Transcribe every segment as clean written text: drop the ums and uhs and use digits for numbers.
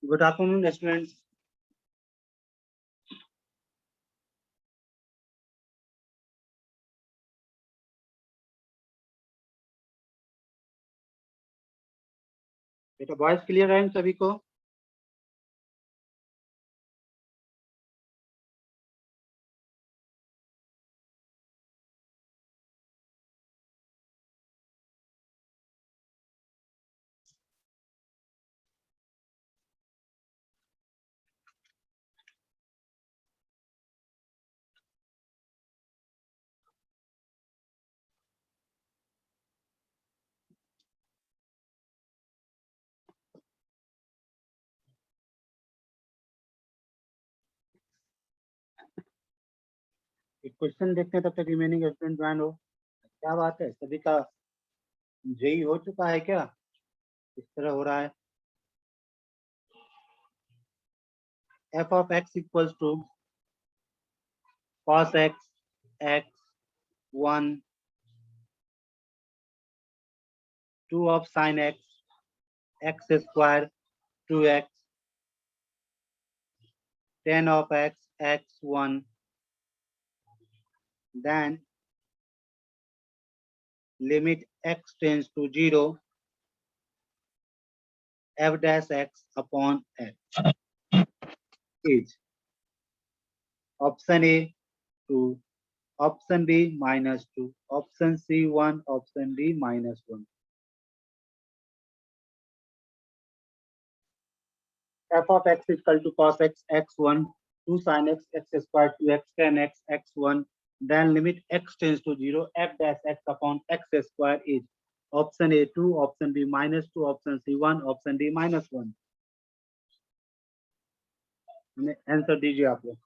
Good afternoon students. बेटा voice clear है सभी को? एक क्वेश्चन देखते हैं, तब तक रिमेनिंग स्टूडेंट ज्वाइन हो। क्या बात है, सभी का जेई हो चुका है क्या? इस तरह हो रहा है। F of x equals to cos x x 1 2 of sine x x square 2x 10 of x x 1 then limit x tends to 0 f dash x upon x is option A 2, option B -2, option C 1, option D -1. F of x is equal to cos x x1 2 sin x x squared 2x 10x x1 then limit x tends to 0 f dash x upon x square is option A 2, option B -2, option C 1, option D -1. Answer दीजिए आप लोग।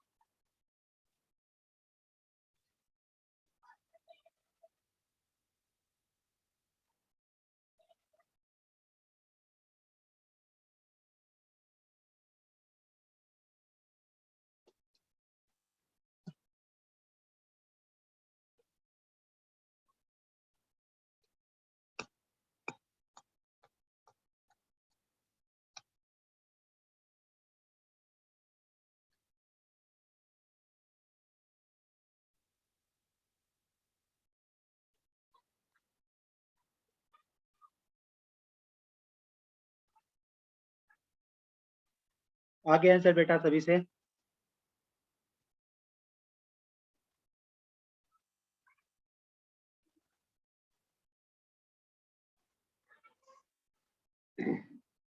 आगे answer बेटा सभी से।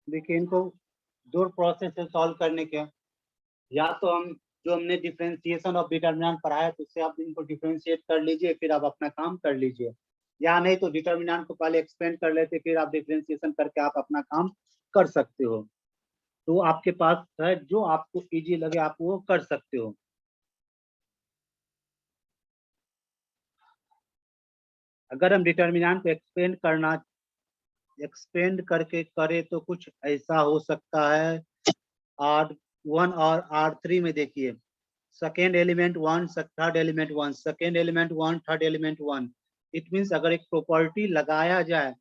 देखिए, इनको दो प्रोसेस से सॉल्व करने के, या तो हम जो हमने डिफरेंशिएशन ऑफ डिटर्मिनेंट पढ़ाया तो उससे आप इनको डिफरेंशिएट कर लीजिए, फिर आप अपना काम कर लीजिए, या नहीं तो डिटर्मिनेंट को पहले एक्सपेंड कर लेते, फिर आप डिफरेंशिएशन करके आप अपना काम कर सकते हो। तो आपके पास है, जो आपको इजी लगे आप वो कर सकते हो। अगर हम डिटर्मिनेंट को एक्सपेंड करके करें तो कुछ ऐसा हो सकता है। R1 और R3 में देखिए, second element 1, third element 1, second element 1, third element 1। It means अगर एक प्रॉपर्टी लगाया जाए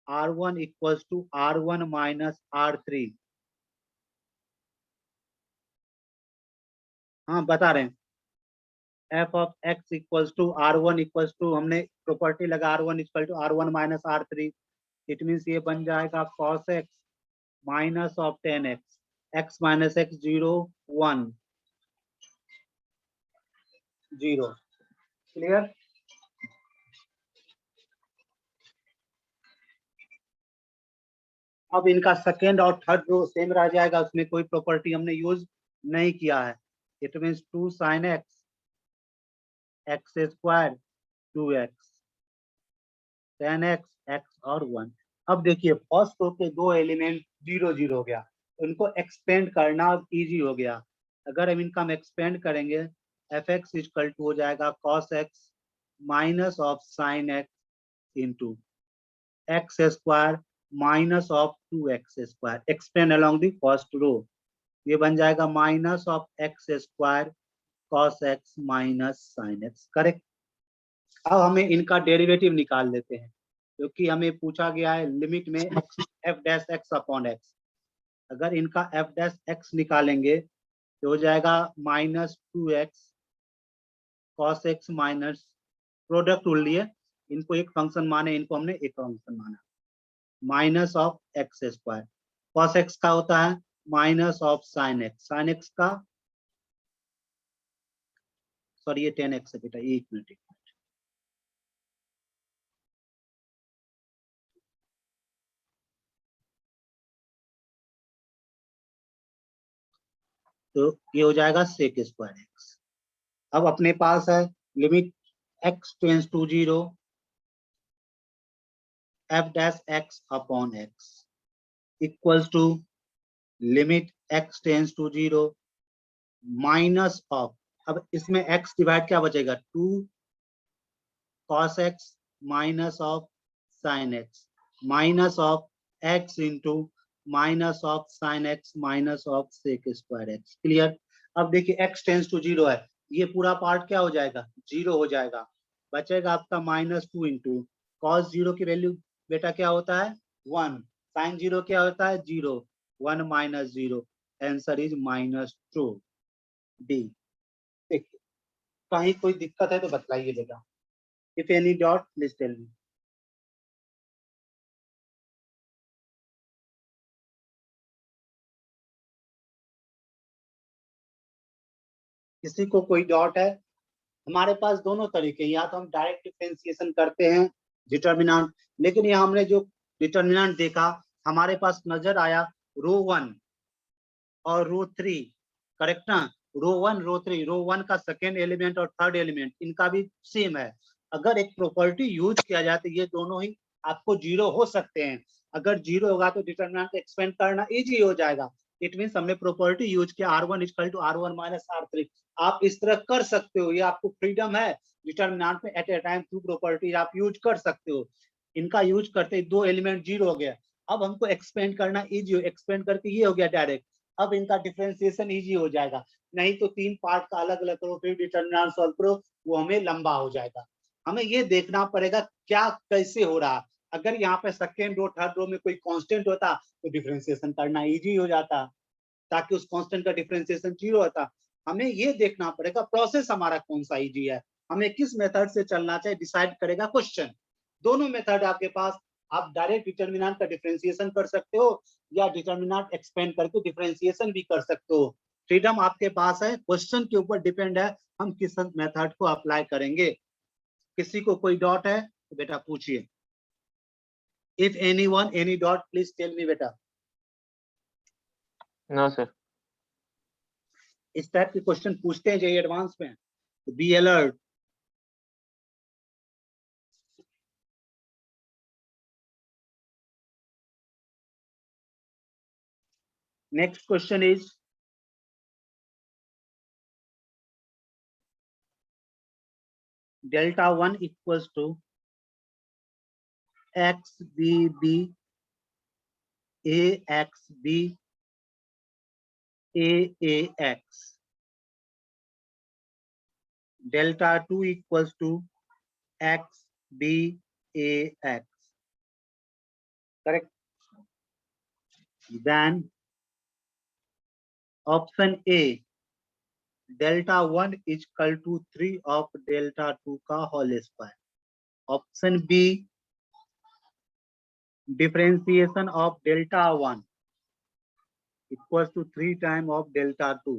R1 equals to R1 minus R3। हाँ बता रहे हैं, f of x equals to R1 equals to, हमने प्रॉपर्टी लगा R1 equal to R1 minus R3। It means ये बन जाएगा cos x minus of 10x x minus x 0 1 0। Clear? अब इनका सेकेंड और थर्ड रो सेम रह जाएगा, उसमें कोई प्रॉपर्टी हमने यूज नहीं किया है। It means 2 sin x x square 2x 10x x और 1। अब देखिए, फर्स्ट रो के दो एलिमेंट 0 0 हो गया, उनको एक्सपेंड करना इजी हो गया। अगर हम इनका एक्सपेंड करेंगे, एफ एक्स इक्वल टू हो जाएगा cos x minus of sine x into x square minus of 2x square expand along the first row. ये बन जाएगा minus of x square cos x minus sine x. Correct? अब हमें इनका derivative निकाल लेते हैं, क्योंकि हमें पूछा गया है लिमिट में F dash x upon x. अगर इनका एफ डैश एक्स निकालेंगे तो हो जाएगा -2x cos x minus product उड़ लिए, इनको एक फंक्शन माने, इनको हमने एक फंक्शन माना, minus of x square. cos x का होता है minus of sine x, sine x का सॉरी ये 10x है बेटा, एक मिनट। तो ये हो जाएगा सेक स्क्वायर एक्स। अब अपने पास है limit x tends to 0 f dash x upon x equals to limit x tends to 0 minus of, अब इसमें x डिवाइड क्या बचेगा 2 cos x minus of sine x minus of x into minus of sine x minus of sec square x. Clear. अब देखिए x tends to 0 है, ये पूरा part क्या हो जाएगा 0 हो जाएगा, बचेगा आपका -2 इंटू कॉस 0 की वैल्यू बेटा क्या होता है 1, साइन 0 क्या होता है 0, 1 माइनस 0, आंसर इज -2 डी। देखिए कहीं कोई दिक्कत है तो बतलाइए बेटा, if any doubt please tell me. किसी को कोई डाउट है? हमारे पास दोनों तरीके, या तो हम डायरेक्ट डिफरेंशिएशन करते हैं डिटर्मिनेंट, लेकिन यहाँ हमने जो डिटर्मिनेंट देखा हमारे पास नजर आया रो 1 और रो 3, करेक्ट ना, रो 1 रो 3, रो 1 का सेकेंड एलिमेंट और थर्ड एलिमेंट इनका भी सेम है। अगर एक प्रॉपर्टी यूज किया जाए तो ये दोनों ही आपको 0 हो सकते हैं, अगर 0 होगा तो डिटर्मिनेंट एक्सपेंड करना इजी हो जाएगा। इट मीन हमने प्रॉपर्टी यूज किया R1 equal to R1 minus R3, आप इस तरह कर सकते हो, ये आपको फ्रीडम है डिटर्मिनेंट में at a time two property आप यूज कर सकते हो। इनका यूज करते दो एलिमेंट 0 हो गया, अब हमको एक्सपेंड करना इजी हो, एक्सपेंड करके ये हो गया डायरेक्ट, अब इनका डिफरेंशिएशन इजी हो जाएगा। नहीं तो 3 पार्ट का अलग अलग करो फिर डिटर्मिनेंट सॉल्व करो, वो हमें लंबा हो जाएगा। हमें ये देखना पड़ेगा क्या कैसे हो रहा, अगर यहाँ पे सेकेंड रो थर्ड रो में कोई कांस्टेंट होता तो डिफरेंशिएशन करना इजी हो जाता, ताकि उस कांस्टेंट का डिफरेंशिएशन 0 होता। हमें ये देखना पड़ेगा प्रोसेस हमारा कौन सा इजी है, हमें किस मेथड से चलना चाहिए डिसाइड करेगा क्वेश्चन। दोनों मेथड आपके पास, आप डायरेक्ट डिटर्मिनेंट का डिफरेंशिएशन कर सकते हो या डिटर्मिनेंट एक्सपेंड करके डिफरेंशिएशन भी कर सकते हो, फ्रीडम आपके पास है, क्वेश्चन के ऊपर डिपेंड है हम किस मेथड को अप्लाई करेंगे। किसी को कोई डाउट है तो बेटा पूछिए, if anyone any doubt please tell me बेटा। No sir. इस टाइप के क्वेश्चन पूछते हैं जो एडवांस में, तो be alert. Next question is delta 1 equals to x b b A x B A x, delta 2 equals to x B A x, correct. Then option a delta 1 equal to 3 of delta 2 का whole square, option b differentiation of delta 1 equals to 3 times of delta 2.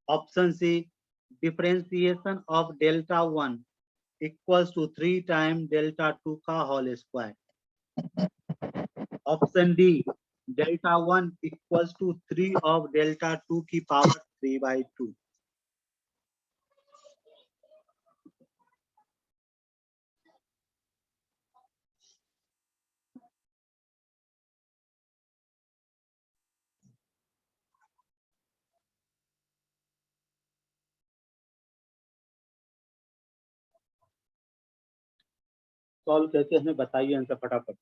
Option C differentiation of delta 1 equals to 3 times delta 2 का whole square. Option D delta 1 equals to 3 of delta 2 की power 3/2. Solve करके हमें बताइए answer फटाफट।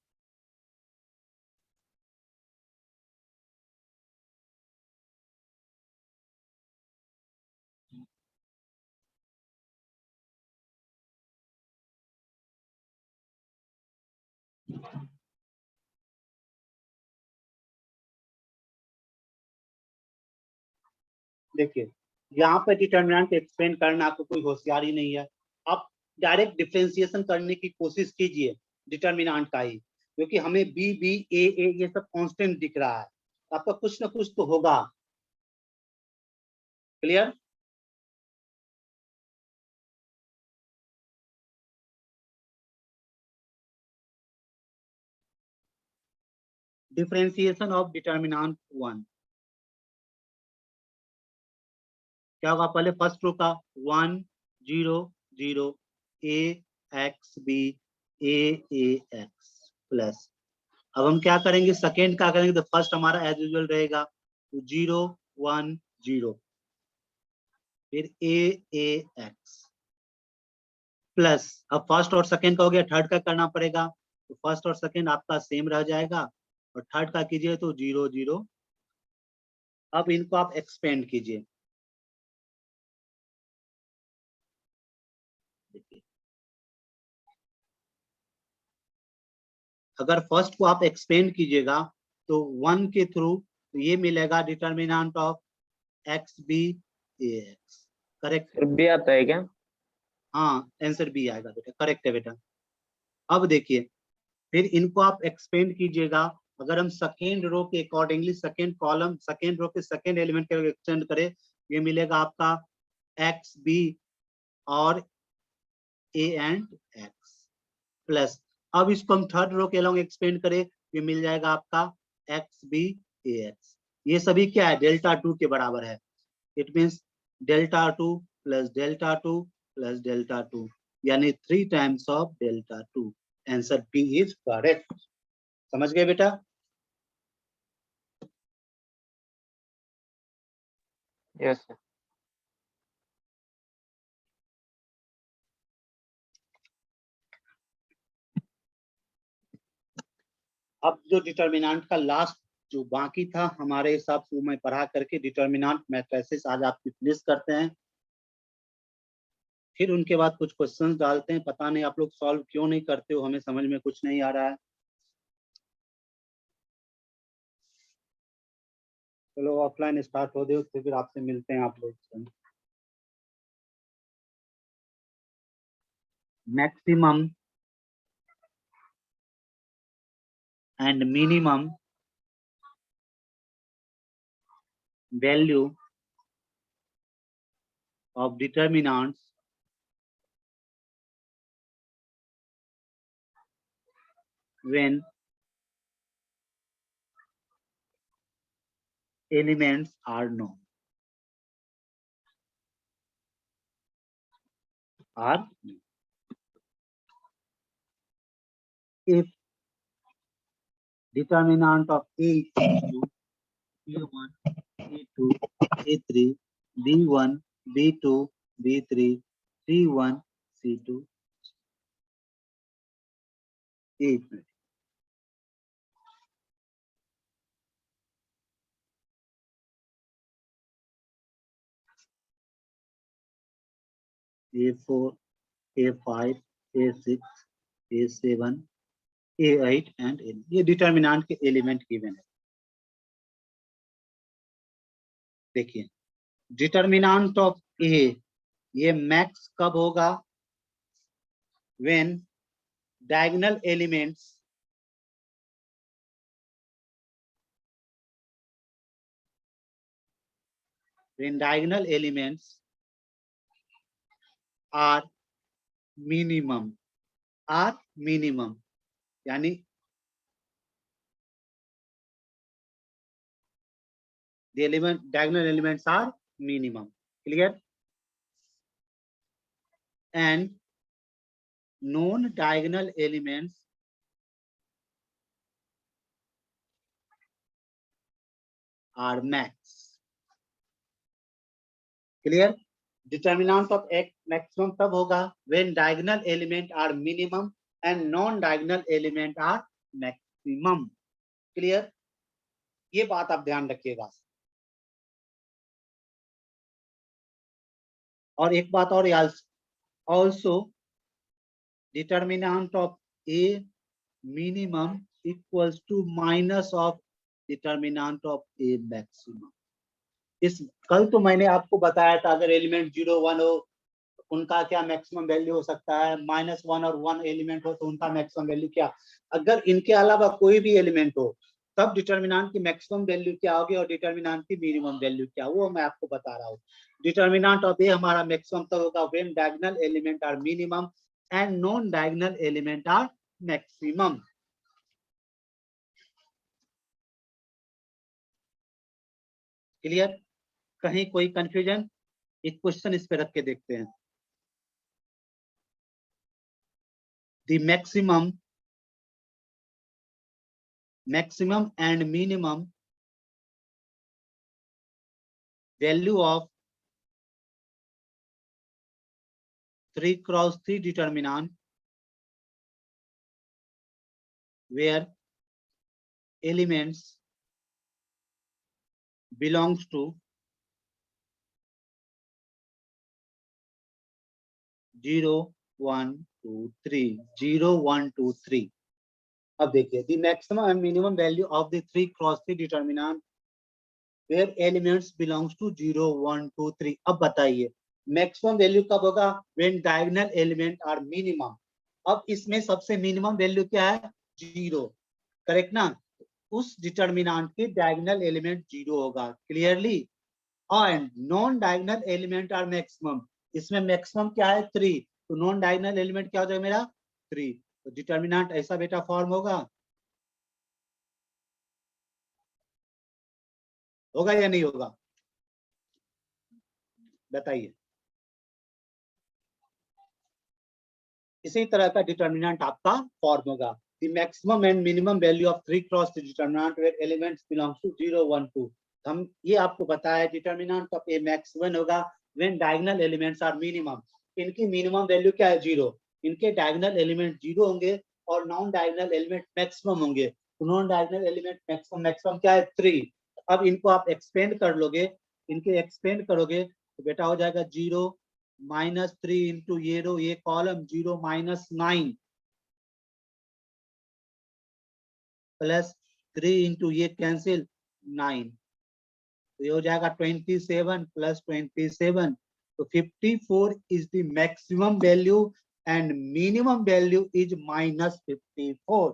देखिए यहाँ पे determinant explain करना आपको कोई होशियारी नहीं है, आप डायरेक्ट डिफरेंशिएशन करने की कोशिश कीजिए डिटर्मिनेंट का ही, क्योंकि हमें बी बी ए ये सब कांस्टेंट दिख रहा है, आपका कुछ ना कुछ तो होगा। क्लियर? डिफरेंशिएशन ऑफ डिटर्मिनेंट 1 क्या होगा? पहले फर्स्ट रो का 1 0 0 ए एक्स बी ए एक्स प्लस, अब हम क्या करेंगे सेकेंड का करेंगे, तो फर्स्ट हमारा एज यूजुअल रहेगा तो 0 1 0 फिर ए एक्स प्लस, अब फर्स्ट और सेकेंड का हो गया, थर्ड का करना पड़ेगा, तो फर्स्ट और सेकेंड आपका सेम रह जाएगा और थर्ड का कीजिए तो 0 0। अब इनको आप एक्सपेंड कीजिए, अगर फर्स्ट को आप एक्सपेंड कीजिएगा तो 1 के थ्रू तो ये मिलेगा determinant of x B A x. Correct? B आता है क्या? हाँ आंसर बी आएगा बेटा, करेक्ट है बेटा। अब देखिए फिर इनको आप एक्सपेंड कीजिएगा, अगर हम सेकेंड रो के accordingly second column second row के सेकेंड एलिमेंट के एक्सटेंड करें, ये मिलेगा आपका एक्स बी और ए एंड एक्स प्लस, अब इसको हम थर्ड रो के अलॉन्ग एक्सपेंड करें, ये मिल जाएगा आपका एक्स बी ए एक्स, ये सभी क्या है डेल्टा 2 के बराबर है, it means delta 2 plus delta 2 plus delta 2 यानी 3 times of delta 2। Answer B is correct. समझ गए बेटा? Yes sir. अब जो डिटर्मिनेंट का लास्ट जो बाकी था हमारे हिसाब से वो मैं पढ़ा करके डिटर्मिनेंट मैट्रिसेस आज आपकी फिनिश करते हैं, फिर उनके बाद कुछ क्वेश्चंस डालते हैं, पता नहीं आप लोग सॉल्व क्यों नहीं करते हो, हमें समझ में कुछ नहीं आ रहा है। चलो ऑफलाइन स्टार्ट हो दो तो फिर आपसे मिलते हैं आप लोग। Maximum and minimum value of determinants when elements are known are if determinant of A is equal to A1 A2 A3 B1 B2 B3 C1 C2 A3 A4 A5 A6 A7 A8 and A9, ये determinant के element given है। देखिए determinant of ए ये max कब होगा? When diagonal elements are minimum यानी diagonal elements are minimum. Clear? And non-diagonal elements are max. Clear? Determinant of x maximum तब होगा when diagonal element are minimum and non-diagonal element are maximum. Clear? ये बात आप ध्यान रखिएगा। और एक बात और याद, also determinant of a minimum equals to minus of determinant of a maximum. इस कल तो मैंने आपको बताया था अगर एलिमेंट 0 1 हो उनका क्या मैक्सिमम वैल्यू हो सकता है, -1 और 1 एलिमेंट हो तो उनका मैक्सिमम वैल्यू क्या। अगर इनके अलावा कोई भी एलिमेंट हो तब डिटर्मिनेंट की मैक्सिमम वैल्यू क्या होगी और डिटर्मिनेंट की मिनिमम वैल्यू क्या, वो मैं आपको बता रहा हूँ। डिटर्मिनेंट ऑफ ए हमारा मैक्सिमम तब होगा when diagonal element are minimum and non diagonal element are maximum. Clear? कहीं कोई कंफ्यूजन? एक क्वेश्चन इस पे रख के देखते हैं। The maximum and minimum value of 3x3 determinant where elements belongs to 0 1 2 3 0 1 2 3। अब देखिए the maximum and minimum value of the 3x3 determinant where elements belongs to 0 1 2 3। अब बताइए मैक्सिमम वैल्यू कब होगा, when diagonal element are minimum. अब इसमें सबसे minimum value क्या है, 0, करेक्ट ना। उस डिटर्मिनेंट के डायगोनल एलिमेंट 0 होगा, clearly. And non diagonal element are maximum, इसमें मैक्सिमम क्या है 3, तो नॉन डायगोनल एलिमेंट क्या हो जाएगा मेरा 3। तो डिटर्मिनेंट ऐसा बेटा फॉर्म होगा, होगा या नहीं होगा, बताइए। इसी तरह का डिटर्मिनेंट आपका फॉर्म होगा the maximum and minimum value of 3x determinant where elements belongs to 0 1 2। हम ये आपको बताया डिटर्मिनेंट ऑफ ए मैक्सिमम होगा when diagonal elements are minimum. इनकी मिनिमम वैल्यू क्या है 0, इनके डायगोनल एलिमेंट 0 होंगे और नॉन डायगोनल एलिमेंट मैक्सिमम होंगे। तो नॉन डायगोनल एलिमेंट मैक्सिमम क्या है 3। अब इनको आप एक्सपेंड कर लोगे, इनके एक्सपेंड करोगे तो बेटा हो जाएगा 0 -3 इंटू ये रो ये कॉलम 0 -9 प्लस 3 इंटू ये कैंसिल 9, तो ये हो जाएगा 27 प्लस 27, तो 54 is the maximum value and minimum value is -54।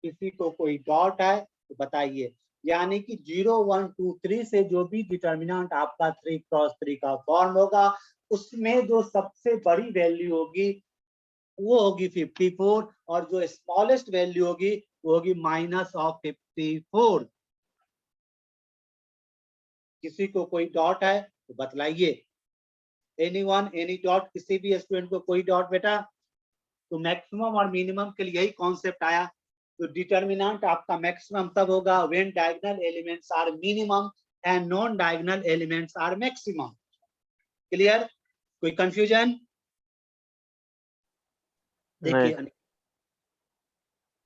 किसी को कोई डाउट है तो बताइए। यानी कि 0 1 2 3 से जो भी डिटर्मिनेंट आपका 3x3 का फॉर्म होगा उसमें जो सबसे बड़ी वैल्यू होगी वो होगी 54 और जो स्मॉलेस्ट वैल्यू होगी वो होगी -54। किसी को कोई डाउट है तो बतलाइए। एनीवन एनी डाउट, किसी भी स्टूडेंट को कोई डाउट बेटा? तो मैक्सिमम और मिनिमम के लिए यही कॉन्सेप्ट आया। तो डिटर्मिनेंट आपका मैक्सिमम तब होगा when diagonal elements are minimum and non diagonal elements are maximum. Clear? कोई कंफ्यूजन? देखिए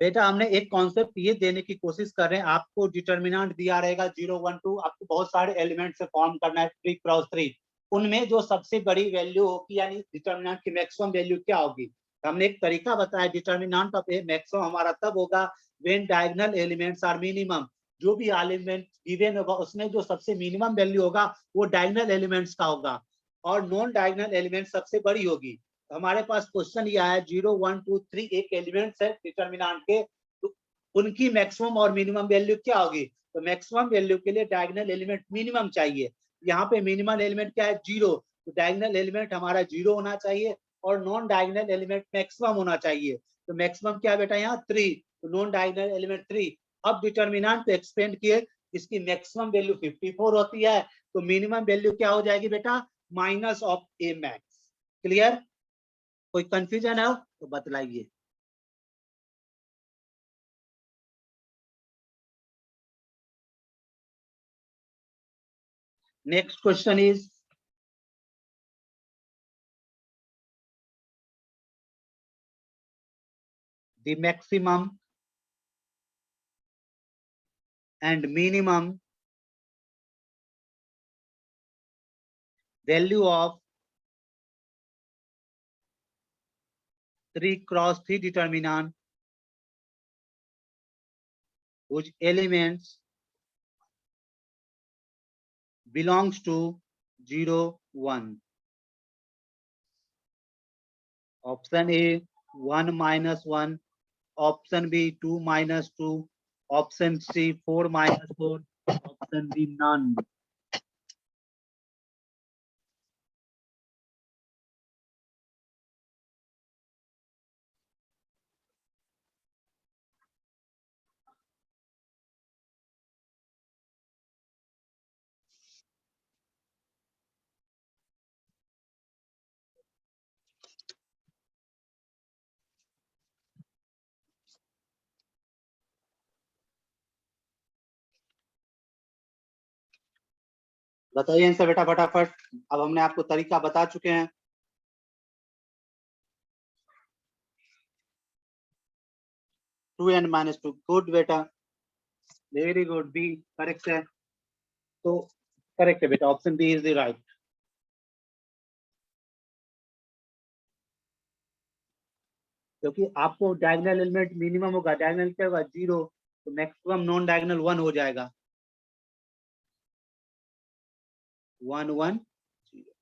बेटा हमने एक कॉन्सेप्ट ये देने की कोशिश कर रहे हैं, आपको डिटर्मिनेंट दिया रहेगा 0 1 2, आपको बहुत सारे एलिमेंट से फॉर्म करना है 3x3, उनमें जो सबसे बड़ी वैल्यू होगी यानी डिटर्मिनेंट की मैक्सिमम वैल्यू क्या होगी। हमने एक तरीका बताया डिटर्मिनेंट ऑफ ए मैक्सिमम हमारा तब होगा when diagonal elements are minimum. जो भी एलिमेंट गिवन होगा उसमें जो सबसे मिनिमम वैल्यू होगा वो डायगोनल एलिमेंट्स का होगा और नॉन डायगोनल एलिमेंट सबसे बड़ी होगी। हमारे पास क्वेश्चन ये आया 0 1 2 3 एक एलिमेंट्स है डिटर्मिनेंट के, तो उनकी मैक्सिमम और मिनिमम वैल्यू क्या होगी। तो मैक्सिमम वैल्यू के लिए डायगोनल एलिमेंट मिनिमम चाहिए। यहाँ पे मिनिमम एलिमेंट क्या है 0, तो डायगोनल एलिमेंट हमारा 0 होना चाहिए और नॉन डायगोनल एलिमेंट मैक्सिमम होना चाहिए। तो मैक्सिमम क्या बेटा यहाँ 3, तो नॉन डायगोनल एलिमेंट 3। अब डिटर्मिनेंट पे एक्सपेंड किए, इसकी मैक्सिमम वैल्यू 54 होती है तो मिनिमम वैल्यू क्या हो जाएगी बेटा minus of a max. Clear? कोई कंफ्यूजन है तो बतलाइए। Next question is the maximum and minimum value of 3x3 determinant whose elements belongs to 0 1. Option A 1 minus 1, option B 2 minus 2, option C 4 minus 4, option D none. बताइए इनसे बेटा फटाफट। अब हमने आपको तरीका बता चुके हैं। 2n minus 2, गुड बेटा, वेरी गुड, बी करेक्ट है। तो करेक्ट है बेटा, option B is the right. क्योंकि आपको डायगोनल एलिमेंट मिनिमम होगा, डायगोनल क्या होगा 0, तो मैक्सिमम नॉन डायगोनल 1 हो जाएगा, 1 1 0।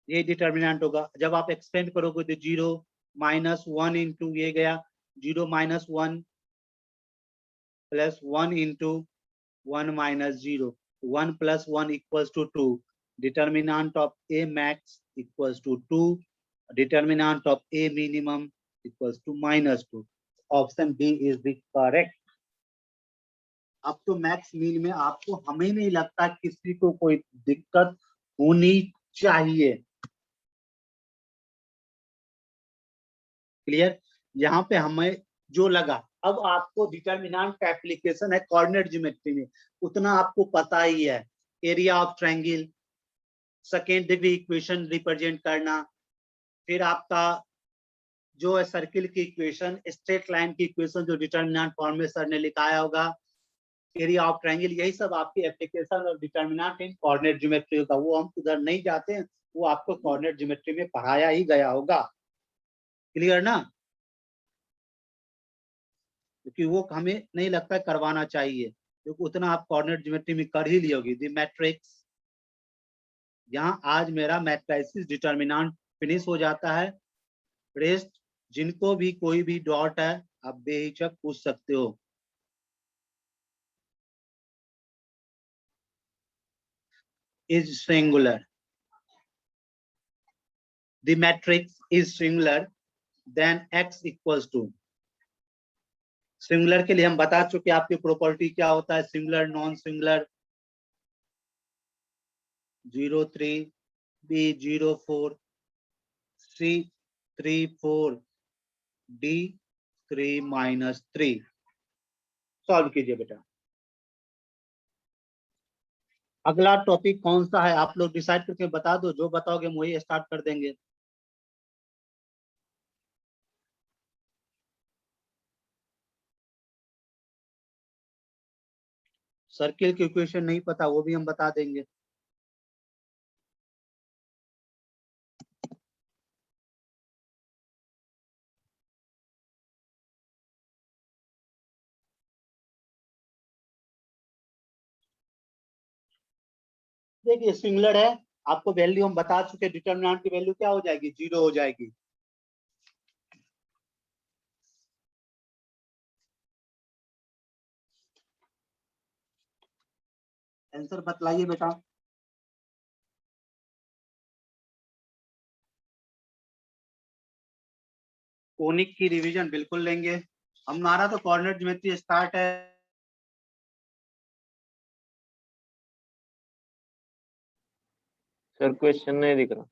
ये डिटर्मिनेंट होगा। जब आप एक्सपेंड करोगे तो 0 माइनस 1 इंटू ये गया 0 minus 1 plus 1 into 1 minus 0, 1 plus 1 equals to 2. Determinant of A max equals to 2. Determinant of A minimum equals to minus 2. Option B is the correct. अब तो मैक्स मीन में आपको हमें नहीं लगता किसी को कोई दिक्कत होनी चाहिए। क्लियर? यहाँ पे हमें जो लगा, अब आपको डिटर्मिनेंट का एप्लीकेशन है कोऑर्डिनेट ज्योमेट्री में, उतना आपको पता ही है। Area of triangle, second degree equation represent करना, फिर आपका जो है सर्किल की इक्वेशन, स्ट्रेट लाइन की इक्वेशन जो डिटर्मिनेंट फॉर्म में सर ने लिखाया होगा, एरिया ऑफ ट्रायंगल, यही सब आपकी एप्लीकेशन और डिटर्मिनेंट इन कोऑर्डिनेट ज्योमेट्री का। वो हम उधर नहीं जाते हैं, वो आपको कोऑर्डिनेट ज्योमेट्री में पढ़ाया ही गया होगा। क्लियर ना? क्योंकि वो हमें नहीं लगता करवाना चाहिए, क्योंकि उतना आप कोऑर्डिनेट ज्योमेट्री में कर ही ली होगी। द मैट्रिक्स, यहाँ आज मेरा मैट्रिसेस डिटर्मिनेंट फिनिश हो जाता है। रेस्ट जिनको भी कोई भी डॉट है आप बेहिचक पूछ सकते हो। Is singular, the matrix is singular then x equals to. Singular के लिए हम बता चुके आपकी प्रॉपर्टी क्या होता है, singular non singular, 0 3, b 0 4, c 3 4, d 3 minus 3। Solve कीजिए बेटा। अगला टॉपिक कौन सा है आप लोग डिसाइड करके बता दो, जो बताओगे हम वही स्टार्ट कर देंगे। सर्किल की इक्वेशन नहीं पता, वो भी हम बता देंगे। देखिए सिंगुलर है, आपको वैल्यू हम बता चुके, डिटर्मिनेंट की वैल्यू क्या हो जाएगी, 0 हो जाएगी। आंसर बतलाइए बेटा। कोनिक की रिवीजन बिल्कुल लेंगे, हमारा तो कोऑर्डिनेट ज्योमेट्री स्टार्ट है। सर क्वेश्चन नहीं दिख रहा।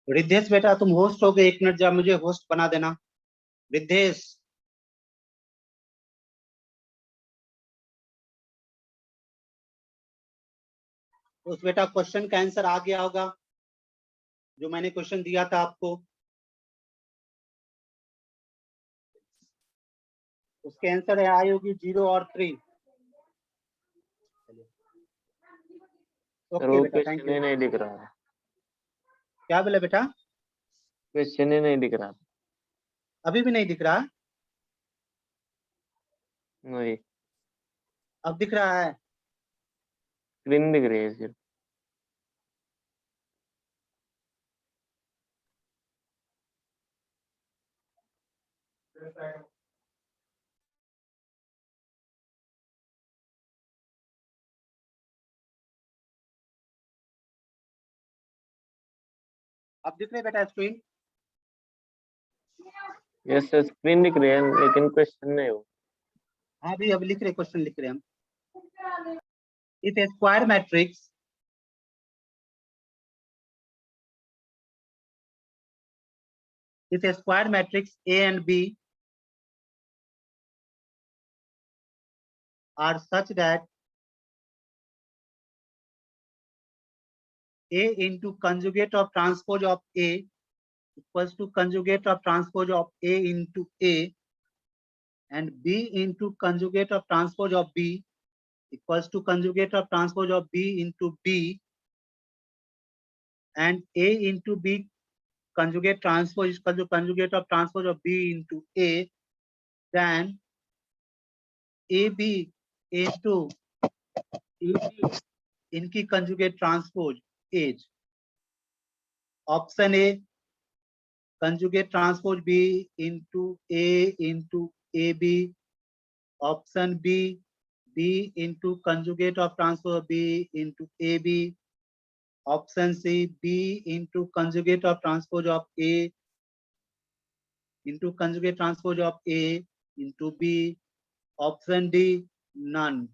रिद्धेश बेटा तुम होस्ट हो गए, 1 मिनट जा मुझे होस्ट बना देना रिद्धेश। उस बेटा क्वेश्चन का आंसर आ गया होगा जो मैंने क्वेश्चन दिया था आपको, उसके आंसर है आई होगी 0 और 3। सर ओके वो बेटा थैंक क्वेश्चन यू। ही नहीं दिख रहा है, क्या बोले बेटा? क्वेश्चन ही नहीं दिख रहा। अभी भी नहीं दिख रहा? नहीं, अब दिख रहा है? स्क्रीन दिख रही है सिर्फ। अब दिख रहे बेटा स्क्रीन? यस सर, स्क्रीन दिख रही है लेकिन क्वेश्चन नहीं हो। हाँ भी अब लिख रहे, क्वेश्चन लिख रहे हम। If A square matrix A and B are such that A into conjugate of transpose of A equals to conjugate of transpose of A into A, and B into conjugate of transpose of B equals to conjugate of transpose of B into B, and A into B conjugate transpose is equal to conjugate of transpose of B into A, then AB into AB इनकी conjugate transpose as. Option A conjugate transpose B into A B. Option B B into conjugate of transpose B into A B. Option C B into conjugate of transpose of A into conjugate transpose of A into B. Option D none.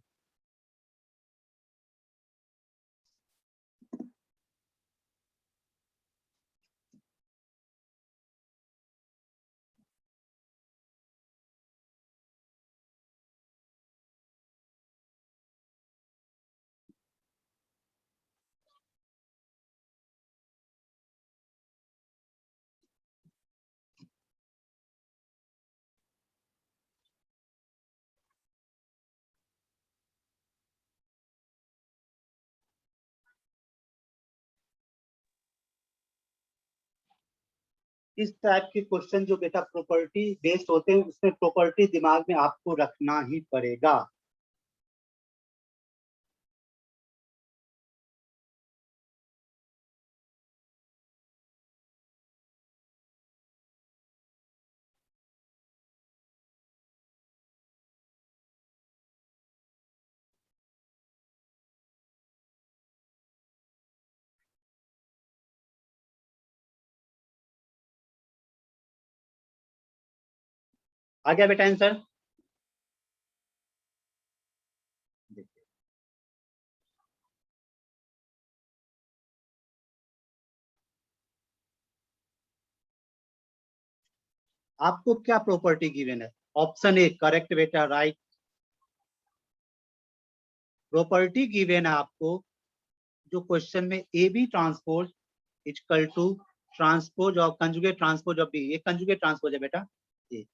इस type के question जो बेटा property based होते हैं उसमें property दिमाग में आपको रखना ही पड़ेगा। आ गया बेटा आंसर? आपको क्या प्रॉपर्टी गिवन है? ऑप्शन ए करेक्ट बेटा, राइट। प्रॉपर्टी गिवन है आपको जो क्वेश्चन में A B transpose equal to transpose of conjugate transpose of B. ये कंजुगेट ट्रांसपोज है बेटा ये।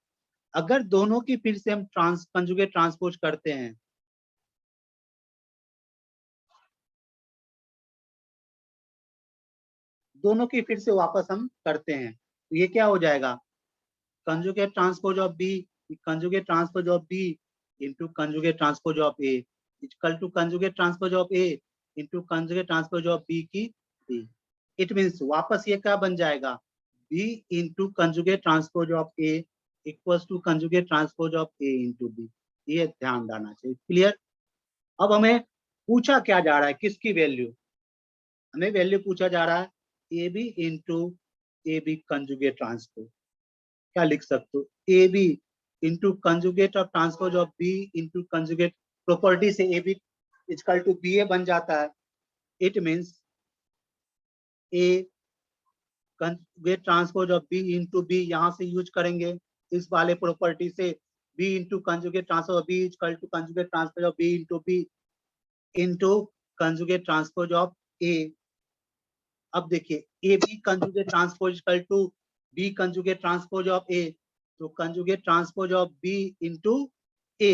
अगर दोनों की फिर से हम कंजुगेट ट्रांसपोज करते हैं दोनों की फिर से वापस हम करते हैं तो ये क्या हो जाएगा? Conjugate transpose of B conjugate transpose of B into conjugate transpose of A equal to conjugate transpose of A into conjugate transpose of B की बी। इट मीन्स वापस ये क्या बन जाएगा? B into conjugate transpose of A equals to conjugate transpose of A into B. ये ध्यान देना चाहिए। क्लियर? अब हमें पूछा क्या जा रहा है, किसकी वैल्यू? हमें वैल्यू पूछा जा रहा है a b into A B conjugate transpose. क्या लिख सकते हो? A b into conjugate of transpose of B into conjugate. Property से a b equal to b a बन जाता है। It means a conjugate transpose of B into b यहाँ से यूज करेंगे इस वाले प्रॉपर्टी से, b into conjugate transpose of b equal to conjugate transpose of B into b into conjugate transpose of A. अब देखिए A B conjugate transpose equal to B conjugate transpose of A, तो conjugate transpose of B into A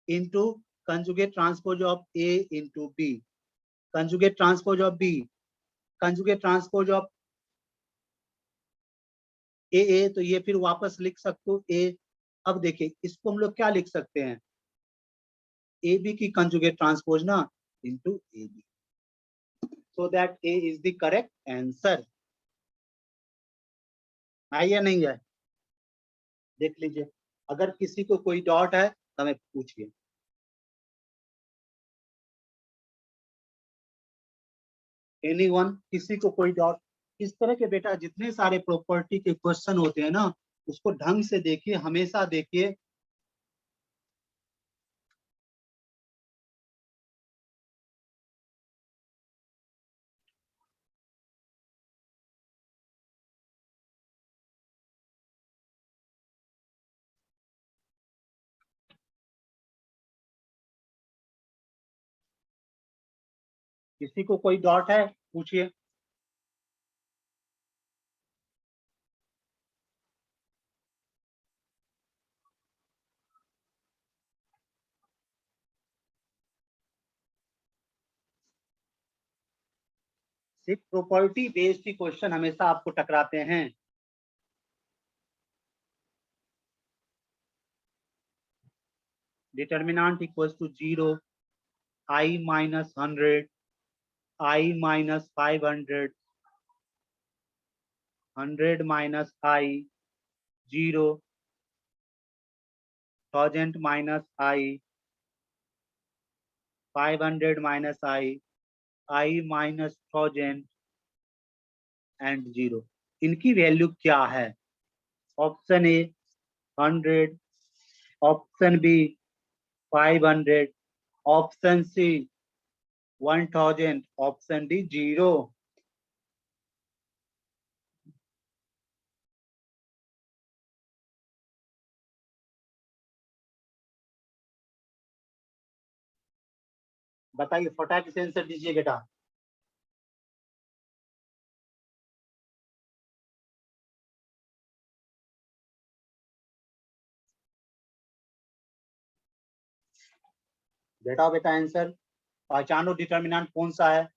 into conjugate transpose of A into B, conjugate transpose of B, conjugate transpose of A, तो ये फिर वापस लिख सकते हो ए। अब देखिए इसको हम लोग क्या लिख सकते हैं, ए बी की कंजुगेट ट्रांसपोज ना into A B, so that A is the correct answer. है या नहीं है, देख लीजिए। अगर किसी को कोई डाउट है तो हमें पूछिए। एनीवन, किसी को कोई डाउट? इस तरह के बेटा जितने सारे प्रॉपर्टी के क्वेश्चन होते हैं ना, उसको ढंग से देखिए, हमेशा देखिए। किसी को कोई डाउट है पूछिए। सिर्फ प्रॉपर्टी बेस्ड ही क्वेश्चन हमेशा आपको टकराते हैं। Determinant equals to 0, i minus 100, i minus 500, 100 minus I, 0, 1000 minus I, 500 minus I minus 1000 and 0। इनकी वैल्यू क्या है? Option A 100, option B 500, option C 1000, option D 0। बताइए, फटाक से आंसर दीजिए बेटा। बेटा बेटा आंसर पहचानो, डिटर्मिनेंट कौन सा है?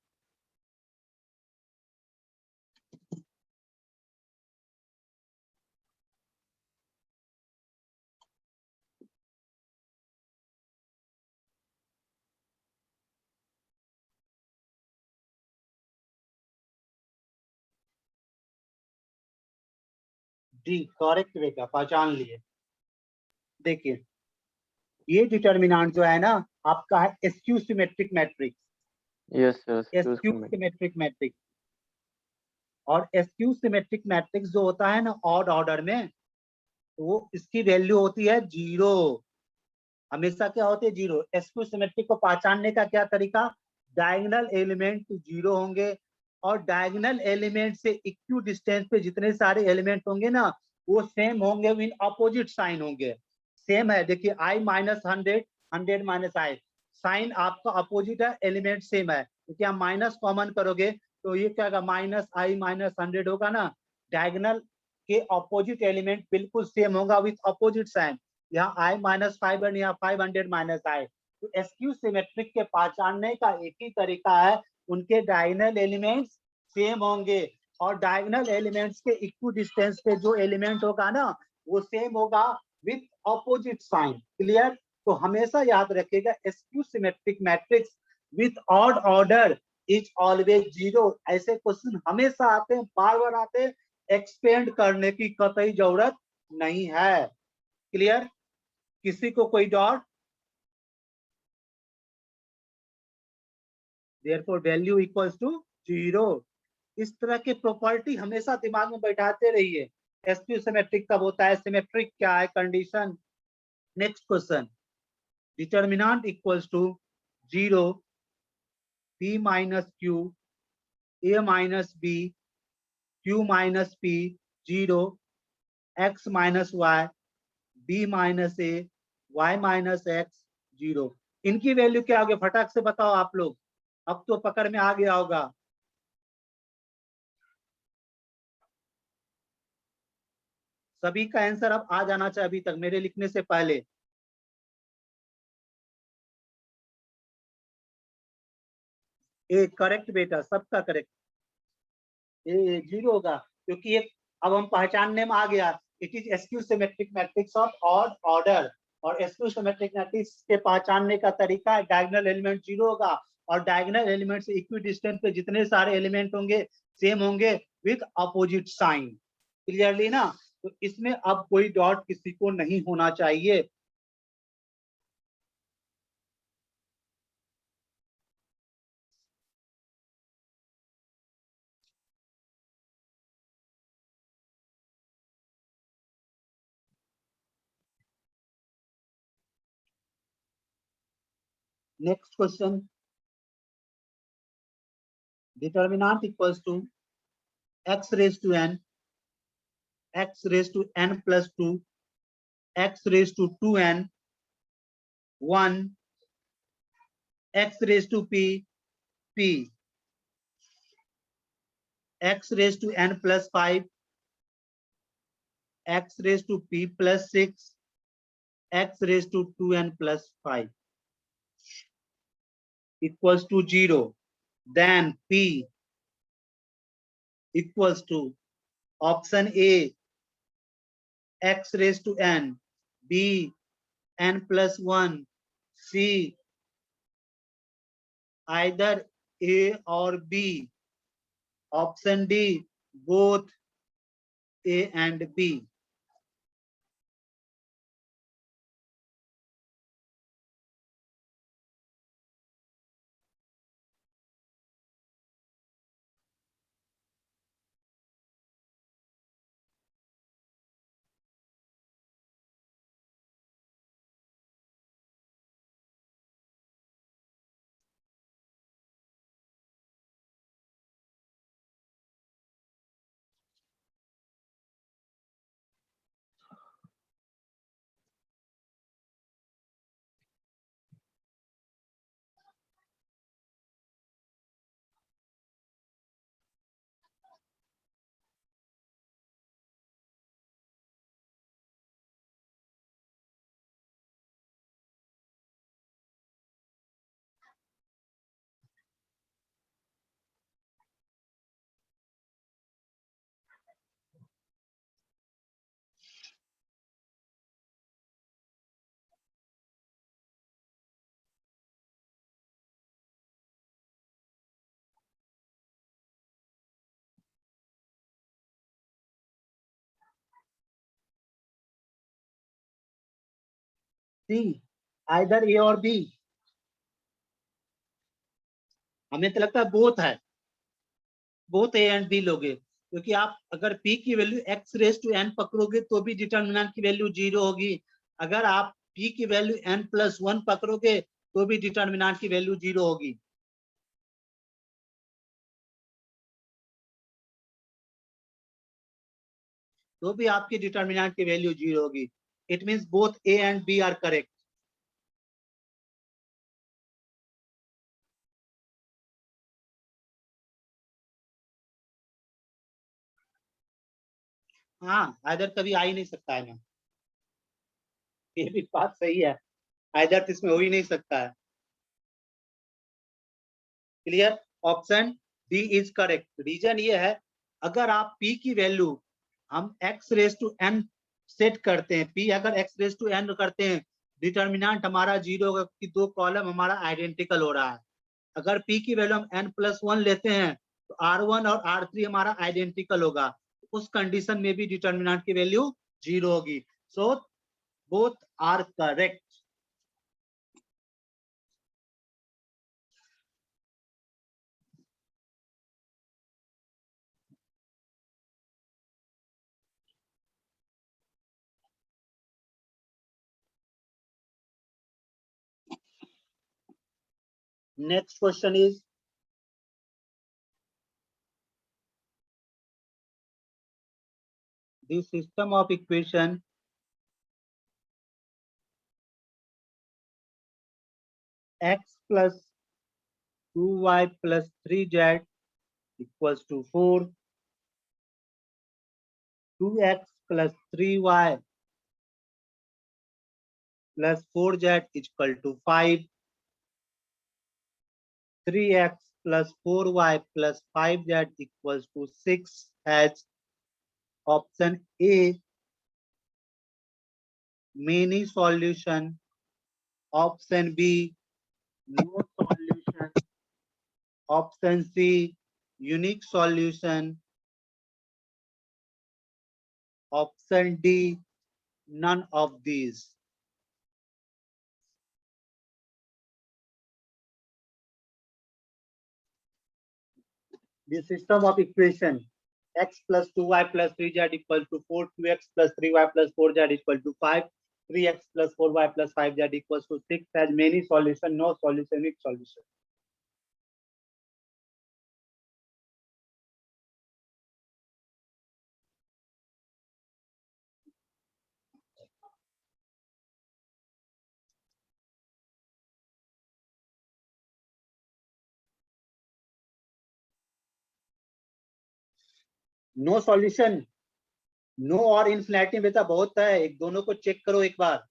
डी करेक्ट बेटा, पहचान लिए। देखिए ये डिटर्मिनेंट जो है ना आपका है SQ symmetric matrix, yes yes, SQ symmetric matrix. और एसक्यू सिमेट्रिक मैट्रिक्स जो होता है ना ऑड ऑर्डर में, तो वो इसकी वैल्यू होती है 0। हमेशा क्या होती है? 0। एसक्यू सिमेट्रिक को पहचानने का क्या तरीका? डायगोनल एलिमेंट 0 होंगे और डायगोनल एलिमेंट से इक्यू डिस्टेंस पे जितने सारे एलिमेंट होंगे ना वो सेम होंगे, विन अपोजिट साइन होंगे। सेम है, देखिए i minus 100, 100 minus i, sign आपका अपोजिट है, एलिमेंट सेम है, क्योंकि आप माइनस कॉमन करोगे तो ये क्या होगा? माइनस आई माइनस 100 होगा ना। डायगोनल के अपोजिट एलिमेंट बिल्कुल सेम होगा विथ अपोजिट साइन। यहाँ i माइनस 500, यहाँ 500 माइनस आई। तो एसक्यू सिमेट्रिक के पहचानने का एक ही तरीका है, उनके डायगोनल एलिमेंट्स सेम होंगे और डायगोनल एलिमेंट्स के इक्वल डिस्टेंस पे जो एलिमेंट होगा ना वो सेम होगा विथ अपोजिट साइन। क्लियर? तो हमेशा याद रखिएगा SQ symmetric matrix with odd order is always 0। ऐसे क्वेश्चन हमेशा आते हैं, बार बार आते हैं, एक्सपेंड करने की कतई जरूरत नहीं है। क्लियर? किसी को कोई doubt? Therefore value equals to 0। इस तरह के प्रॉपर्टी हमेशा दिमाग में बैठाते रहिए। एसक्यू सिमेट्रिक कब होता है, सिमेट्रिक क्या है, condition. Next question, determinant equals to 0, p minus q, a minus b, q minus p 0, x minus y, b minus a, y minus x 0। इनकी वैल्यू क्या होगी फटाक से बताओ आप लोग, अब तो पकड़ में आ गया होगा। सभी का आंसर अब आ जाना चाहिए अभी तक मेरे लिखने से पहले। ए करेक्ट बेटा, सबका करेक्ट। ए 0 होगा क्योंकि एक अब हम पहचानने में आ गया, it is skew symmetric matrix of odd order. और स्क्यू सिमेट्रिक मैट्रिक्स के पहचानने का तरीका है डायगोनल एलिमेंट 0 होगा, और डायगोनल एलिमेंट से इक्विडिस्टेंस पे जितने सारे एलिमेंट होंगे सेम होंगे विथ अपोजिट साइन। क्लियरली ना? तो इसमें अब कोई डॉट किसी को नहीं होना चाहिए। Next question, determinant equals to x raised to n, x raised to n plus 2, x raised to 2n, 1, x raised to p, p, x raised to n plus 5, x raised to p plus 6, x raised to 2n plus 5 equals to 0. Then p equals to option A, x raised to n, b, n plus 1, c, either A or B, option D, both A and B। See, either A और B. हमें तो लगता है both है, both A and B लोगे, क्योंकि आप अगर p की value x raise to n पकड़ोगे तो भी डिटर्मिनेंट की वैल्यू 0 होगी, अगर आप p की वैल्यू n प्लस 1 पकड़ोगे तो भी डिटर्मिनेंट की वैल्यू 0 होगी। तो भी आपकी डिटर्मिनेंट की वैल्यू 0 होगी। It means both A and B are correct. हाँ, आइदर कभी आ ही नहीं सकता है ना, ये भी बात सही है, आइदर तो इसमें हो ही नहीं सकता है। Clear? Option D is correct. Reason ये है, अगर आप p की वैल्यू हम x raise to n set करते हैं, p अगर x रेस टू n करते हैं, डिटर्मिनेंट हमारा 0 होगा कि दो कॉलम हमारा आइडेंटिकल हो रहा है। अगर p की वैल्यू हम n प्लस 1 लेते हैं तो r1 और r3 हमारा आइडेंटिकल होगा, उस कंडीशन में भी डिटर्मिनेंट की वैल्यू 0 होगी। So both are correct. Next question is the system of equation x plus 2y plus 3z equals to 4, 2x plus 3y plus 4z is equal to 5, 3x plus 4y plus 5z equals to 6 has option A many solution, option B no solution, option C unique solution, option D none of these. The system of equation x plus 2y plus 3z equal to 4, 2x plus 3y plus 4z equal to 5, 3x plus 4y plus 5z equals to 6 has many solution, no solution, unique solution. No solution, no और infinity बेटा बहुत है, एक दोनों को check करो एक बार,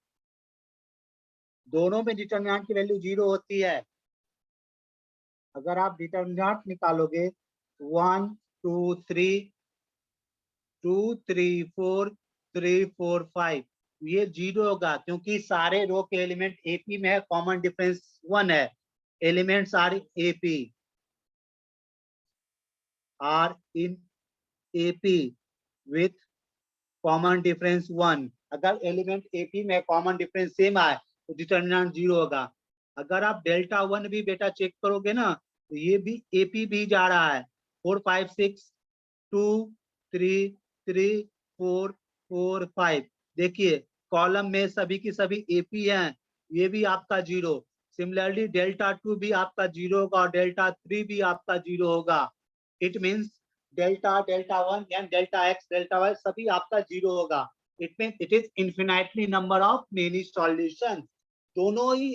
दोनों में डिटरमिनेंट की वैल्यू 0 होती है। अगर आप डिटरमिनेंट निकालोगे 1 2 3 2 3 4 3 4 5 ये 0 होगा क्योंकि सारे रो के एलिमेंट एपी में है, कॉमन डिफरेंस 1 है, elements are AP are in AP with common difference 1। अगर एलिमेंट एपी में कॉमन डिफरेंस सेम आए तो डिटरमिनेंट 0 होगा। अगर आप डेल्टा 1 भी बेटा चेक करोगे ना तो ये भी एपी भी जा रहा है, 4 5 6 2 3 3 4 4 5 देखिए कॉलम में सभी की सभी एपी हैं, ये भी आपका 0। सिमिलरली डेल्टा 2 भी आपका 0 होगा और डेल्टा 3 भी आपका 0 होगा। It means delta delta 1 and delta x delta y सभी आपका 0 होगा। It means it is infinitely number of many solution, दोनों ही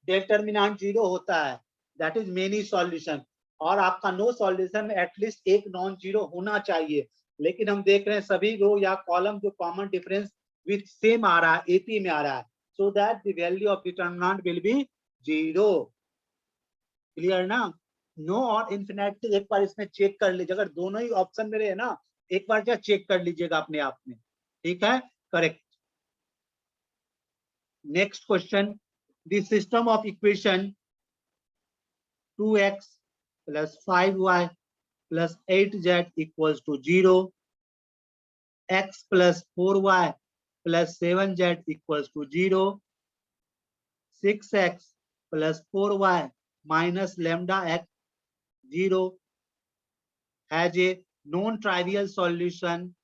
डिटरमिनेंट 0 होता है, दैट इज मेनी सॉल्यूशन। और आपका नो सॉल्यूशन एटलीस्ट एक नॉन जीरो होना चाहिए, लेकिन हम देख रहे हैं सभी रो या कॉलम जो कॉमन डिफरेंस विथ सेम आ रहा है, एपी में आ रहा है, so that the value of determinant will be 0। Clear ना? नो और इन्फिनिटी एक बार इसमें चेक कर लीजिए, अगर दोनों ही ऑप्शन मेरे है ना एक बार क्या चेक कर लीजिएगा अपने आप में, ठीक है? Correct. Next question, the system of equation 2x plus 5y plus 8z equals to 0, x plus 4y plus 7z equals to 0, 6x plus 4y minus lambda x 0 has a non-trivial solution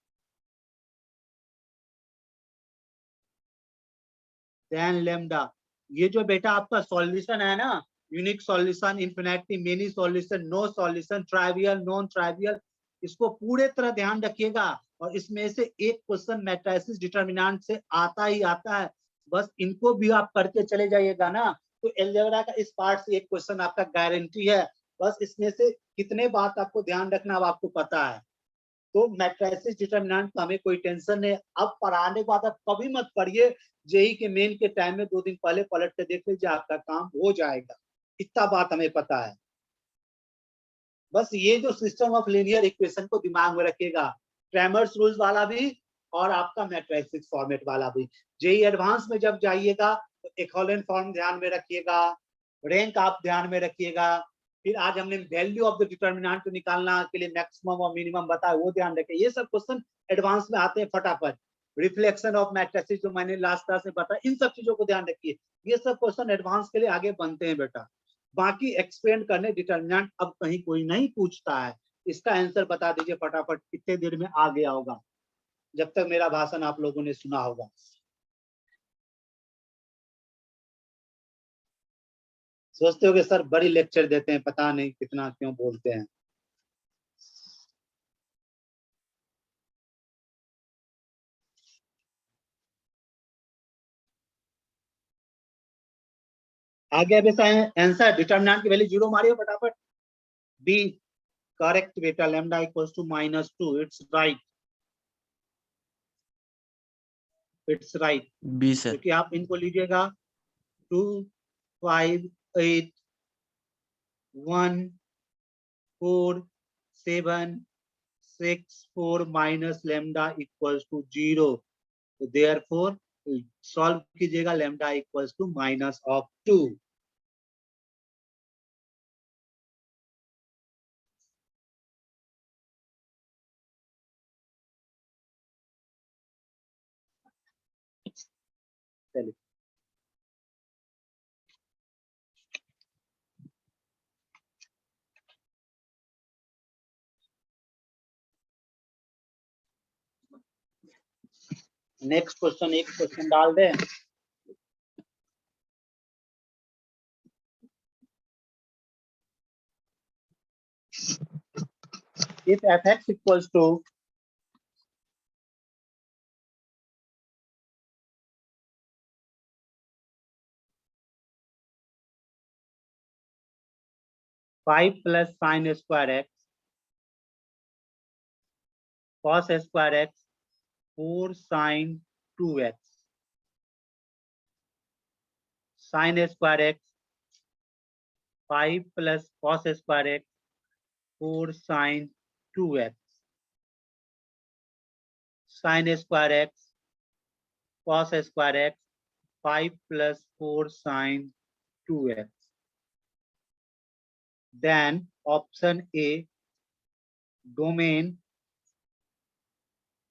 than lambda। ये जो बेटा आपका solution है ना, unique solution, infinity, many solution, no solution, trivial, non trivial, इसको पूरे तरह ध्यान रखिएगा। और इसमें से एक क्वेश्चन मैट्रिसेस डिटरमिनेंट से आता ही आता है, बस इनको भी आप करके चले जाइएगा ना तो अलजेब्रा का इस पार्ट से एक क्वेश्चन आपका गारंटी है। बस इसमें से कितने बात आपको ध्यान रखना अब आपको पता है, तो मैट्रिसेस डिटरमिनेंट का हमें कोई टेंशन नहीं। अब पढ़ाने के बाद आप कभी मत पढ़िए, जेई के मेन के टाइम में 2 दिन पहले पलट के देख लीजिए, आपका काम हो जाएगा, इतना बात हमें पता है। बस ये जो सिस्टम ऑफ लीनियर इक्वेशन को दिमाग में रखिएगा, क्रैमर्स रूल्स वाला भी और आपका मैट्रिसेस फॉर्मेट वाला भी। जेई एडवांस में जब जाइएगा तो इक्विवेलेंट फॉर्म ध्यान में रखिएगा, रैंक आप ध्यान में रखिएगा, फिर आज हमने वैल्यू ऑफ द डिटरमिनेंट को निकालना के लिए मैक्सिमम और मिनिमम बताया वो ध्यान रखिए। ये सब क्वेश्चन एडवांस में आते हैं फटाफट। रिफ्लेक्शन ऑफ मैट्रिसेस जो मैंने लास्ट क्लास में बताया, इन सब चीजों को ध्यान रखिए, ये सब क्वेश्चन एडवांस के लिए आगे बनते हैं बेटा। बाकी एक्सपेंड करने डिटरमिनेंट अब कहीं कोई नहीं पूछता है, इसका आंसर बता दीजिए फटाफट, कितने देर में आ गया होगा जब तक मेरा भाषण आप लोगों ने सुना होगा। सोचते हो कि सर बड़ी लेक्चर देते हैं, पता नहीं कितना क्यों बोलते हैं। आगे अब ऐसा आंसर डिटरमिनेंट की वैल्यू 0 मारियो फटाफट। बी करेक्ट बेटा, lambda equals to -2, it's right, it's right. B sir. क्योंकि आप इनको लीजिएगा 2 5 8 1 4 7 6 4 माइनस लैम्डा इक्वल्स टू 0, तो देयरफॉर सॉल्व कीजिएगा लैम्डा इक्वल्स टू -2। चलिए नेक्स्ट क्वेश्चन, एक क्वेश्चन डाल दें। If fx equals to five plus sine square x cos square x 4 sine 2x sine square x 5 plus cos square x 4 sine 2x sine square x cos square x 5 plus 4 sine 2x, then option A, domain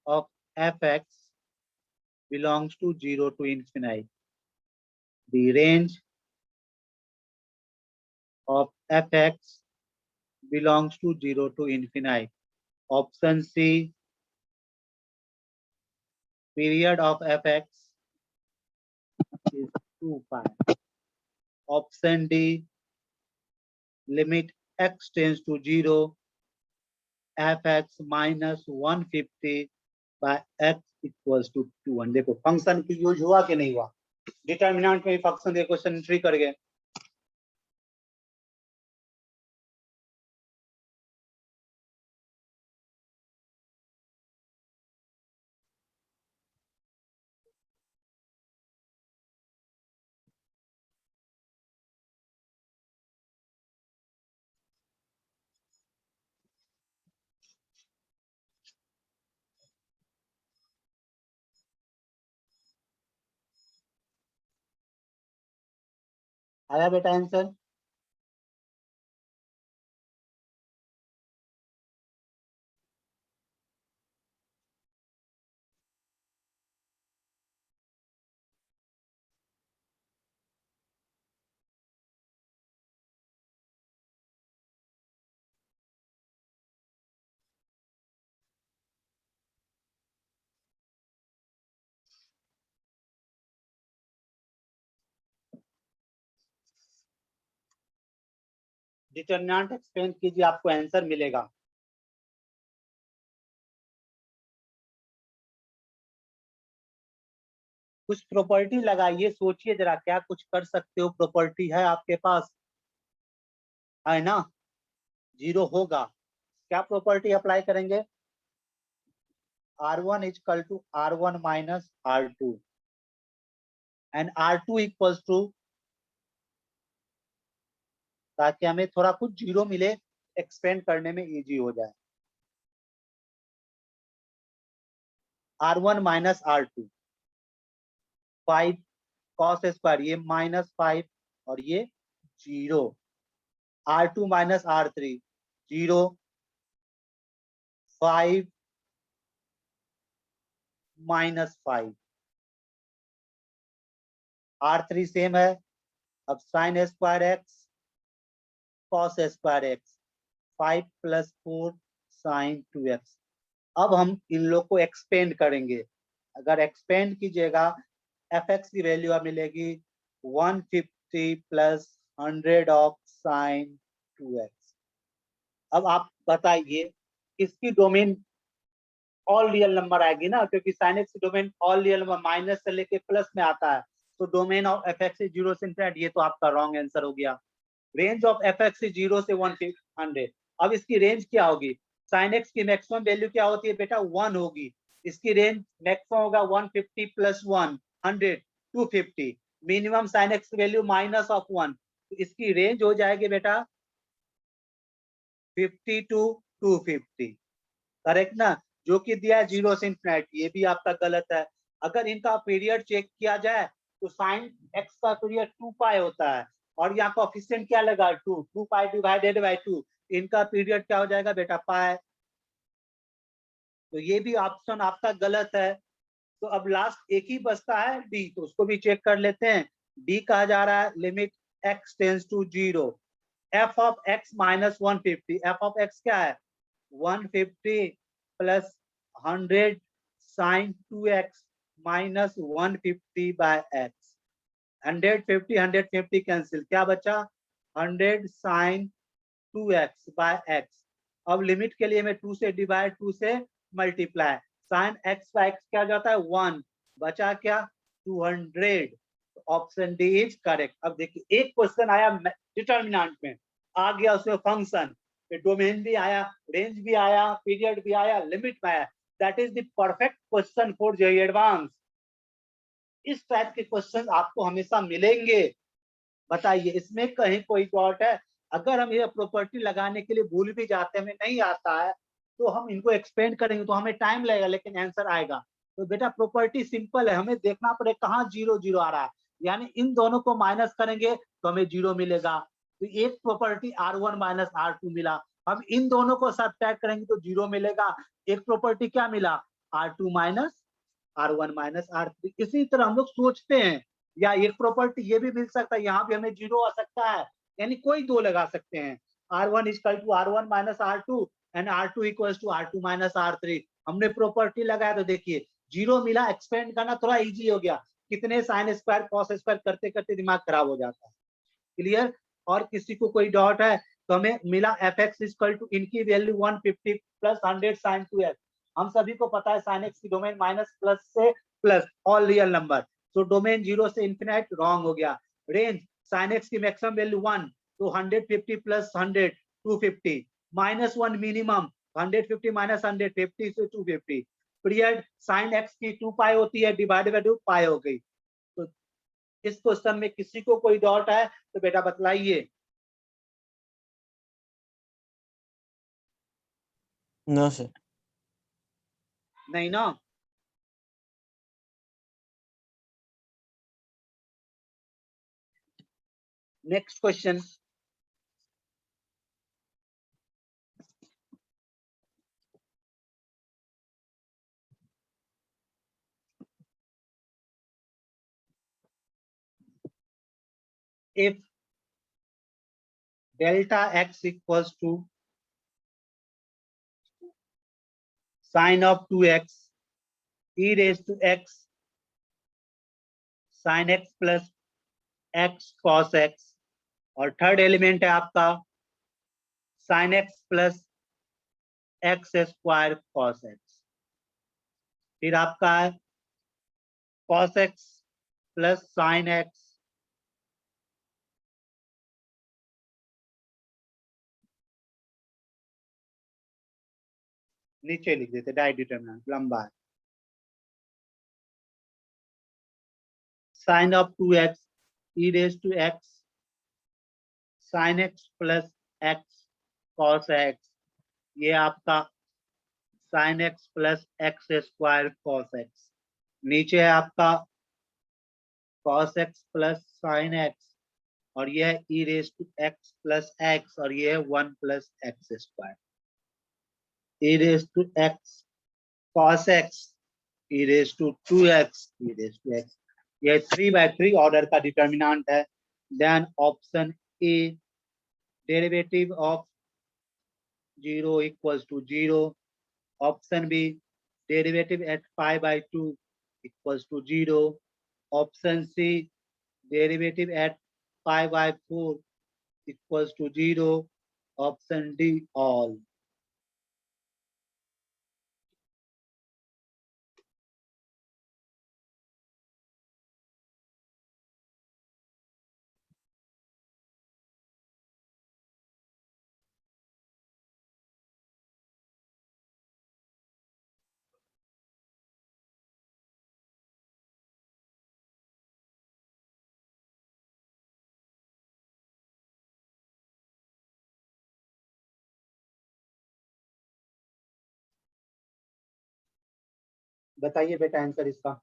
of fx belongs to 0 to infinity. The range of fx belongs to 0 to infinity. Option C, period of fx is 2 pi. Option D, limit x tends to 0, fx minus 150 by x equals to 2। देखो function की use हुआ कि नहीं हुआ, determinant में function देखो question entry कर गए। आया बेटा आंसर? डिटरमिनेंट एक्सपेंड कीजिए, आपको आंसर मिलेगा। कुछ प्रॉपर्टी लगाइए, सोचिए जरा क्या कुछ कर सकते हो, प्रॉपर्टी है आपके पास, है ना? 0 होगा, क्या प्रॉपर्टी अप्लाई करेंगे? R1 is equal to R1 minus R2 and R2 equals to, ताकि हमें थोड़ा कुछ 0 मिले, एक्सपेंड करने में इजी हो जाए। R1 minus R2, 5 cos square, ये -5 और ये 0, R2 minus R3 0, 5 -5, R3 same है। अब sine square x cos square x 5 plus 4 sine 2x। अब हम इन लोग को एक्सपेंड करेंगे, अगर एक्सपेंड कीजिएगा fx की वैल्यू अब मिलेगी 150 प्लस 100 ऑफ साइन 2x। अब आप बताइए इसकी डोमेन ऑल रियल नंबर आएगी ना, क्योंकि साइन एक्स की domain all real number minus से लेके प्लस में आता है, तो domain of F x is 0 से इनफिनिट, ये तो आपका रॉन्ग आंसर हो गया। Range of F x is 0 से 100। अब इसकी रेंज क्या होगी? साइन एक्स की मैक्सिमम वैल्यू क्या होती है बेटा? 1 होगी। इसकी रेंज मैक्सिमम होगा 150 प्लस 1 100 250। मिनिमम साइन एक्स की वैल्यू माइनस ऑफ 1, तो इसकी रेंज हो जाएगी बेटा 50 टू 250। करेक्ट ना? जो कि दिया है 0 से इनफिनिट, ये भी आपका गलत है। अगर इनका पीरियड चेक किया जाए तो साइन एक्स का पीरियड 2 पाई होता है और यहाँ कोएफिशिएंट क्या लगा? 2 पाई डिवाइडेड बाय 2, इनका पीरियड क्या हो जाएगा बेटा? पाई। तो ये भी ऑप्शन आपका गलत है। तो अब लास्ट एक ही बचता है डी, तो उसको भी चेक कर लेते हैं। डी कहा जा रहा है limit x tends to 0, f of x minus 150। F of x क्या है? 150 plus 100 sine 2x minus 150 by x. 150 cancel, क्या बचा? 100 साइन 2x बाय एक्स। अब लिमिट के लिए मैं 2 से डिवाइड 2 से multiply, sine x by x क्या जाता है? 1, बचा क्या? 200। Option D is correct. अब देखिए एक क्वेश्चन आया डिटर्मिनेंट में, आ गया उसमें फंक्शन, डोमेन भी आया, रेंज भी आया, पीरियड भी आया, लिमिट भी आया। That is the perfect question for JEE advance. इस टाइप के क्वेश्चन आपको हमेशा मिलेंगे। बताइए इसमें कहीं कोई डाउट है? अगर हम ये प्रॉपर्टी लगाने के लिए भूल भी जाते हैं, हमें नहीं आता है, तो हम इनको एक्सपेंड करेंगे तो हमें टाइम लगेगा लेकिन आंसर आएगा। तो बेटा प्रॉपर्टी सिंपल है, हमें देखना पड़ेगा कहाँ 0 0 आ रहा है, यानी इन दोनों को माइनस करेंगे तो हमें 0 मिलेगा। तो एक प्रॉपर्टी R1 माइनस R2 मिला, हम इन दोनों को सब्ट्रैक्ट करेंगे तो 0 मिलेगा। एक प्रॉपर्टी क्या मिला? R2 minus R1 minus R3। इसी तरह हम लोग सोचते हैं, या एक प्रॉपर्टी ये भी मिल सकता है, यहाँ भी हमें 0 आ सकता है, यानी कोई दो लगा सकते हैं। R1 equal to R1 minus R2 and R2 equal to R2 minus R3। हमने प्रॉपर्टी लगाया तो देखिए 0 मिला, एक्सपेंड करना थोड़ा इजी हो गया। कितने साइन स्क्वायर कॉस स्क्वायर करते करते दिमाग खराब हो जाता है। क्लियर? और किसी को कोई डाउट है? तो हमें मिला एफ एक्स इक्वल टू, इनकी वैल्यू 150 प्लस 100 साइन 2x। हम सभी को पता है साइन एक्स की डोमेन माइनस प्लस से प्लस ऑल रियल नंबर, तो डोमेन 0 से इनफिनिट रॉन्ग हो गया। रेंज साइन एक्स की मैक्सिमम वैल्यू 1, तो 150 प्लस 100 250, माइनस 1 मिनिमम 150 माइनस 100 50 से 250। पीरियड साइन एक्स की 2 पाई होती है, डिवाइडेड बाय 2 पाई हो गई। तो इस क्वेश्चन में किसी को कोई डाउट है तो बेटा बतलाइए। No sir. नहीं ना? Next question. if delta x equals to sine of 2x e raised to x sin x plus x cos x, और थर्ड एलिमेंट है आपका sin x plus x square cos x, फिर आपका है cos x plus sin x नीचे लिख देते direct determinant लंबा है, sin of 2x e raised to x sin x plus x cos x, ये आपका sin x plus x square cos x। नीचे है आपका cos x plus sin x, और यह है e raise to x plus x, और यह है 1 plus x square. e raise to x cos x e raise to 2x e raise to x, यह 3/3 ऑर्डर का डिटर्मिनेंट है। Then option A derivative of 0 equals to 0। Option B derivative at 5/2 equals to 0। Option C derivative at 5/4 equals to 0. Option D all. बताइए बेटा answer इसका।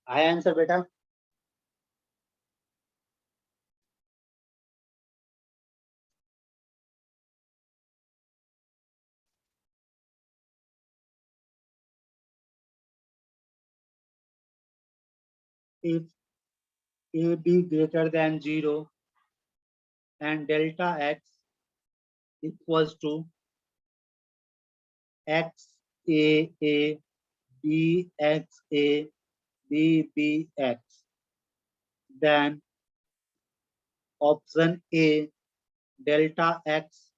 आया answer बेटा? If a b greater than 0 and delta x equals to x a b x a b b x, then option A, delta x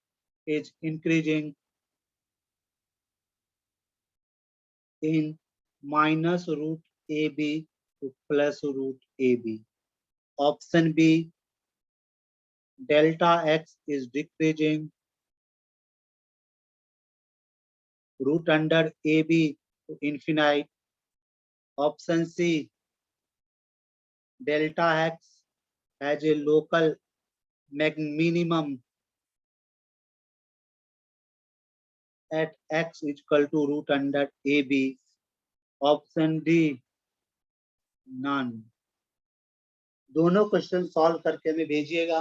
is increasing in minus root AB to plus root AB. Option B, delta x is decreasing root under AB to infinite. Option C, delta x has a local minimum at x is equal to root under AB. Option D, none. दोनों question solve करके हमें भेजिएगा।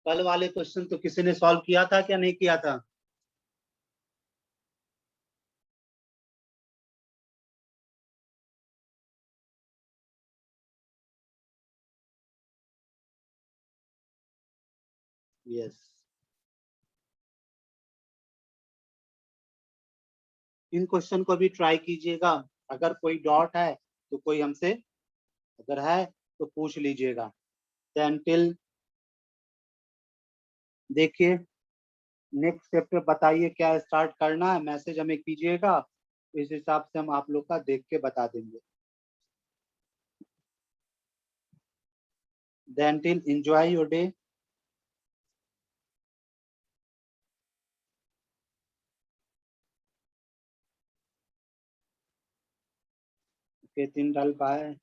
कल वाले question तो किसी ने solve किया था क्या नहीं किया था? यस। इन क्वेश्चन को भी ट्राई कीजिएगा। अगर कोई डाउट है तो कोई हमसे अगर है तो पूछ लीजिएगा। देन टिल देखिए नेक्स्ट चैप्टर बताइए क्या स्टार्ट करना है, मैसेज हमें कीजिएगा, इस हिसाब से हम आप लोग का देख के बता देंगे। Then till enjoy your day. Okay, 3 डाल पाए।